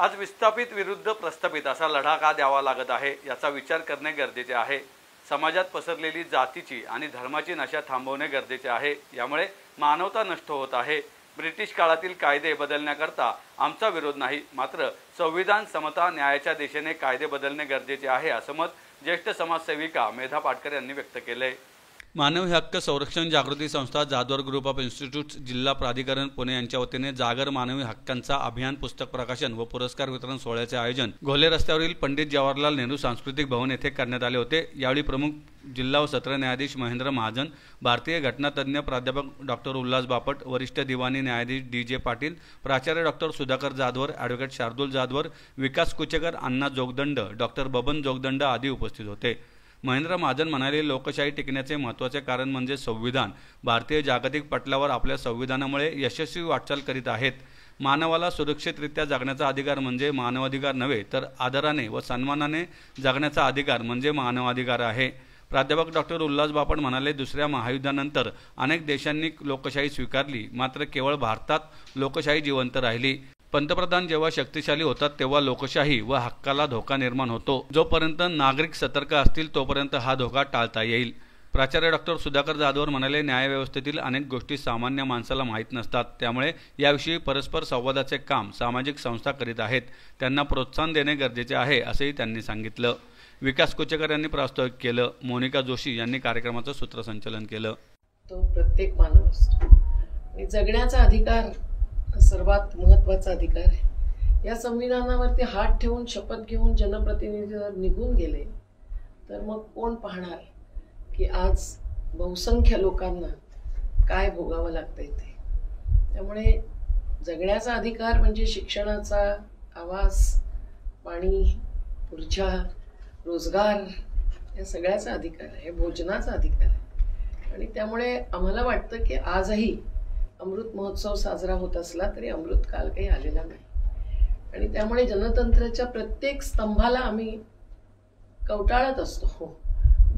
आज विस्थापित विरुद्ध प्रस्थापित असा लढा का द्यावा लागत आहे याचा विचार करणे गरजेचे आहे। समाजात पसरलेली जातीची आणि धर्माची नशा थांबवणे गरजेचे आहे। यामुळे मानवता नष्ट होत आहे। ब्रिटिश काळातील कायदे बदलण्याकरता आमचा विरोध नाही, मात्र संविधान, समता, न्यायाच्या दिशेने कायदे बदलणे गरजेचे आहे असं मत ज्येष्ठ समाजसेविका मेधा पाटकर यांनी व्यक्त केले। मानवी हक्क संरक्षण जागृती संस्था, जाधवर ग्रुप ऑफ इन्स्टिट्यूट्स, जिल्हा प्राधिकरण पुणे यांच्या वतीने जागर मानवी हक्कांचा अभियान पुस्तक प्रकाशन व पुरस्कार वितरण सोहळ्याचे आयोजन घोले रस्त्यावरील पंडित जवाहरलाल नेहरू सांस्कृतिक भवन येथे करण्यात आले होते। यावेळी प्रमुख जिल्हा व सत्र न्यायाधीश महेंद्र महाजन, भारतीय घटनातज्ञ प्राध्यापक डॉक्टर उल्हास बापट, वरिष्ठ दिवाणी न्यायाधीश डी.जे. पाटील, प्राचार्य डॉक्टर सुधाकर जाधवर, ॲडव्होकेट शार्दूल जाधवर, विकास कुचेकर, अण्णा जोगदंड, डॉक्टर बबन जोगदंड आदी उपस्थित होते। महेंद्र महाजन म्हणाले, लोकशाही टिकण्याचे महत्त्वाचे कारण म्हणजे संविधान। भारतीय जागतिक पटलावर आपल्या संविधानामुळे यशस्वी वाटचाल करीत आहेत। मानवाला सुरक्षितरित्या जगण्याचा अधिकार म्हणजे मानवाधिकार नव्हे, तर आदराने व सन्मानाने जगण्याचा अधिकार म्हणजे मानवाधिकार आहे। प्राध्यापक डॉक्टर उल्हास बापट म्हणाले, दुसऱ्या महायुद्धानंतर अनेक देशांनी लोकशाही स्वीकारली, मात्र केवळ भारतात लोकशाही जिवंत राहिली। पंतप्रधान जेव्हा शक्तिशाली होतात तेव्हा लोकशाही व हक्काला धोका निर्माण होतो। जोपर्यंत नागरिक सतर्क असतील तोपर्यंत हा धोका टाळता येईल। प्राचार्य डॉक्टर सुधाकर जाधवर म्हणाले, न्यायव्यवस्थेतील अनेक गोष्टी सामान्य माणसाला माहीत नसतात, त्यामुळे याविषयी परस्पर संवादाचे काम सामाजिक संस्था करीत आहेत। त्यांना प्रोत्साहन देणे गरजेचे आहे असेही त्यांनी सांगितलं। विकास कुचेकर यांनी प्रास्ताविक केलं। मोनिका जोशी यांनी कार्यक्रमाचं सूत्रसंचालन केलं। तो प्रत्येक मानव असतो आणि जगण्याचा अधिकार सर्वात महत्त्वाचा अधिकार आहे। या संविधानावरती हात ठेवून शपथ घेऊन जनप्रतिनिधी जर निघून गेले तर मग कोण पाहणार की आज बहुसंख्य लोकांना काय भोगावं लागतंय ते। त्यामुळे जगण्याचा अधिकार म्हणजे शिक्षणाचा, आवास, पाणी, ऊर्जा, रोजगार या सगळ्याचा अधिकार आहे, भोजनाचा अधिकार आहे। आणि त्यामुळे आम्हाला वाटतं की आजही अमृत महोत्सव साजरा होत असला तरी अमृत काल काही आलेला नाही आणि त्यामुळे जनतंत्राच्या प्रत्येक स्तंभाला आम्ही कवटाळत असतो,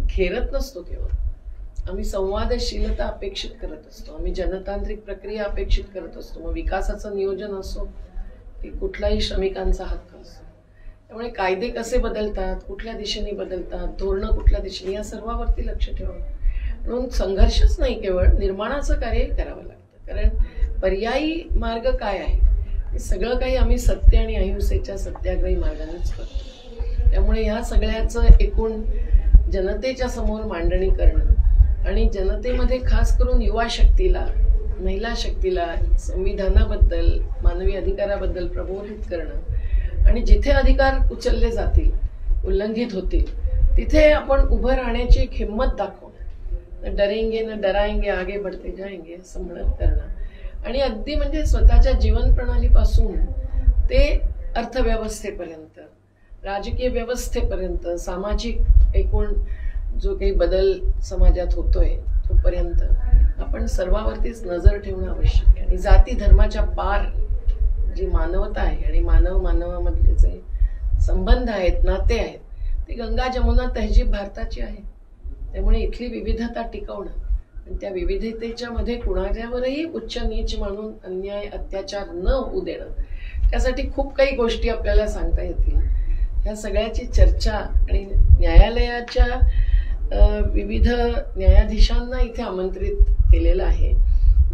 घेरत नसतो। केवळ आम्ही संवादशीलता अपेक्षित करत असतो, आम्ही जनतांत्रिक प्रक्रिया अपेक्षित करत असतो। मग विकासाचं नियोजन असो की कुठलाही श्रमिकांचा हक्क असो। त्यामुळे कायदे कसे बदलतात, कुठल्या दिशेने बदलतात, धोरणं कुठल्या दिशेने, या सर्वावरती लक्ष ठेवा। म्हणून संघर्षच नाही, केवळ निर्माणाचं कार्यही करावं लागतं। कारण पर्यायी मार्ग काय आहे हे सगळं काही आम्ही सत्य आणि अहिंसेच्या सत्याग्रही मार्गानेच करतो। त्यामुळे ह्या सगळ्याचं एकूण जनतेच्या समोर मांडणी करणं आणि जनतेमध्ये खास करून युवा शक्तीला, महिला शक्तीला संविधानाबद्दल, मानवी अधिकाराबद्दल प्रबोधित करणं आणि जिथे अधिकार उचलले जातील, उल्लंघित होतील, तिथे आपण उभं राहण्याची एक हिंमत दाखवणं। डरेंगे न डराएंगे, आगे बढ़ते जाएंगे असं म्हणत करणं आणि अगदी म्हणजे स्वतःच्या जीवन प्रणालीपासून ते अर्थव्यवस्थेपर्यंत, राजकीय व्यवस्थेपर्यंत, सामाजिक एकूण जो काही बदल समाजात होतोय तोपर्यंत आपण सर्वावरतीच नजर ठेवणं आवश्यक आहे। आणि जाती धर्माच्या पार जी मानवता आहे आणि मानवामधले जे संबंध आहेत, नाते आहेत, ते गंगा जमुना तहजीब भारताची आहे। त्यामुळे इथली विविधता टिकवणं आणि त्या विविधतेच्या मध्ये कुणाच्यावरही उच्च नीच म्हणून अन्याय, अत्याचार न होऊ देणं, त्यासाठी खूप काही गोष्टी आपल्याला सांगता येतील। ह्या सगळ्याची चर्चा आणि न्यायालयाच्या विविध न्यायाधीशांना इथे आमंत्रित केलेलं आहे।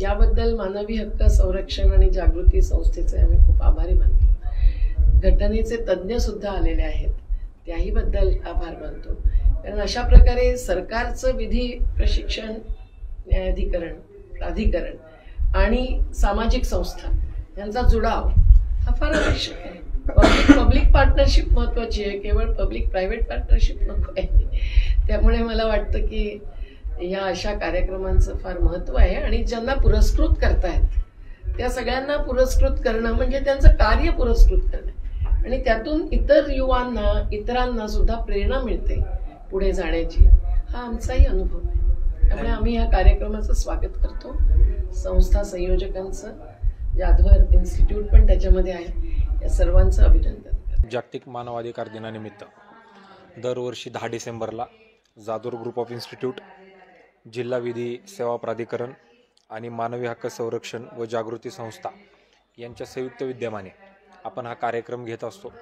याबद्दल मानवी हक्क संरक्षण आणि जागृती संस्थेचे आम्ही खूप आभारी मानतो। घटनेचे तज्ज्ञ सुद्धा आलेले आहेत, त्याही बद्दल आभार मानतो। कारण अशा प्रकारे सरकारचं विधी प्रशिक्षण न्यायाधिकरण, प्राधिकरण आणि सामाजिक संस्था यांचा जुडाव हा फार आवश्यक आहे। पब्लिक पार्टनरशिप महत्वाची आहे, केवळ पब्लिक प्रायव्हेट पार्टनरशिप नको आहे। त्यामुळे मला वाटतं की या अशा कार्यक्रमांचं फार महत्त्व आहे आणि ज्यांना पुरस्कृत करतायत त्या सगळ्यांना पुरस्कृत करणं म्हणजे त्यांचं कार्य पुरस्कृत करणं आणि त्यातून इतर युवांना, इतरांना सुद्धा प्रेरणा मिळते पुढे जाण्याची। हा आमचाही अनुभव आहे। त्यामुळे आम्ही या कार्यक्रमाचं स्वागत करतो। संस्था संयोजकांचं, जाधवर इन्स्टिट्यूट पण त्याच्यामध्ये आहे, या सर्वांचं अभिनंदन। जागतिक मानवाधिकार दिनानिमित्त दरवर्षी 10 डिसेंबरला जाधवर ग्रुप ऑफ इन्स्टिट्यूट, जिल्हा विधी सेवा प्राधिकरण आणि मानवी हक्क संरक्षण व जागृती संस्था यांच्या संयुक्त विद्यमाने आपण हा कार्यक्रम घेत असतो.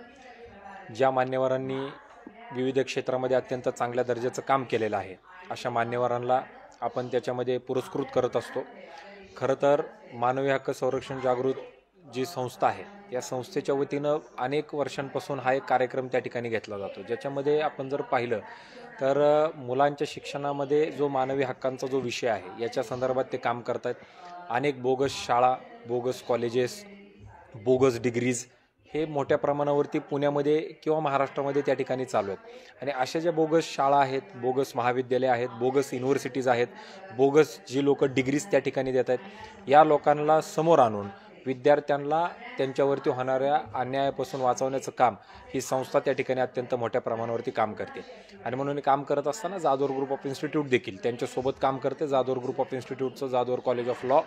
ज्या मान्यवरांनी विविध क्षेत्रामध्ये अत्यंत चांगल्या दर्जाचं काम केलेलं आहे अशा मान्यवरांना आपण त्याच्यामध्ये पुरस्कृत करत असतो. खरं तर मानवी हक्क संरक्षण जागृत जी संस्था आहे या संस्थेच्या वतीनं अनेक वर्षांपासून हा एक कार्यक्रम त्या ठिकाणी घेतला जातो, ज्याच्यामध्ये आपण जर पाहिलं तर मुलांच्या शिक्षणामध्ये जो मानवी हक्कांचा जो विषय आहे याच्या संदर्भात ते काम करत आहेत. अनेक बोगस शाळा, बोगस कॉलेजेस, बोगस डिग्रीज हे मोठ्या प्रमाणावरती पुण्यामध्ये किंवा महाराष्ट्रामध्ये त्या ठिकाणी चालू आहेत. आणि अशा ज्या बोगस शाळा आहेत, बोगस महाविद्यालय आहेत, बोगस युनिव्हर्सिटीज आहेत, बोगस जी लोक डिग्रीज त्या ठिकाणी देत आहेत, या लोकांना समोर आणून विद्यार्थ्यांना त्यांच्यावरती होणाऱ्या अन्यायापासून वाचवण्याचं काम ही संस्था त्या ठिकाणी अत्यंत मोठ्या प्रमाणावरती काम करते. आणि म्हणून काम करत असताना जाधवर ग्रुप ऑफ इन्स्टिट्यूट देखील त्यांच्यासोबत काम करते. जाधवर ग्रुप ऑफ इन्स्टिट्यूटचं Jadhavar college of law,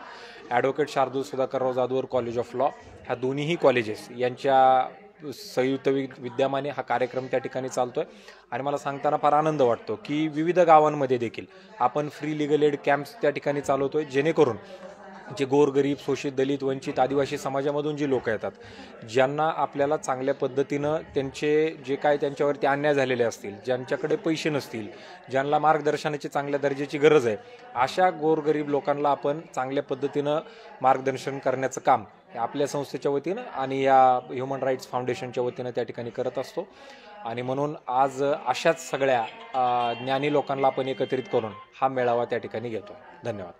advocate Shardul Sudhakarrao Jadhavar college of law, ह्या दोन्हीही कॉलेजेस यांच्या संयुक्त विद्यमाने हा कार्यक्रम त्या ठिकाणी चालतोय. आणि मला सांगताना फार आनंद वाटतो की विविध गावांमध्ये देखील आपण फ्री लिगल एड कॅम्प्स त्या ठिकाणी चालवतोय, जेणेकरून जे गोरगरीब, शोषित, दलित, वंचित, आदिवासी समाजामधून जी लोक येतात, ज्यांना आपल्याला चांगल्या पद्धतीनं त्यांचे जे काय त्यांच्यावरती अन्याय झालेले असतील, ज्यांच्याकडे पैसे नसतील, ज्यांना मार्गदर्शनाची चांगल्या दर्जाची गरज आहे, अशा गोरगरीब लोकांना आपण चांगल्या पद्धतीनं मार्गदर्शन करण्याचं काम आपल्या संस्थेच्या वतीनं आणि या ह्युमन राईट्स फाउंडेशनच्या वतीनं त्या ठिकाणी करत असतो. आणि म्हणून आज अशाच सगळ्या ज्ञानी लोकांना आपण एकत्रित करून हा मेळावा त्या ठिकाणी घेतो. धन्यवाद.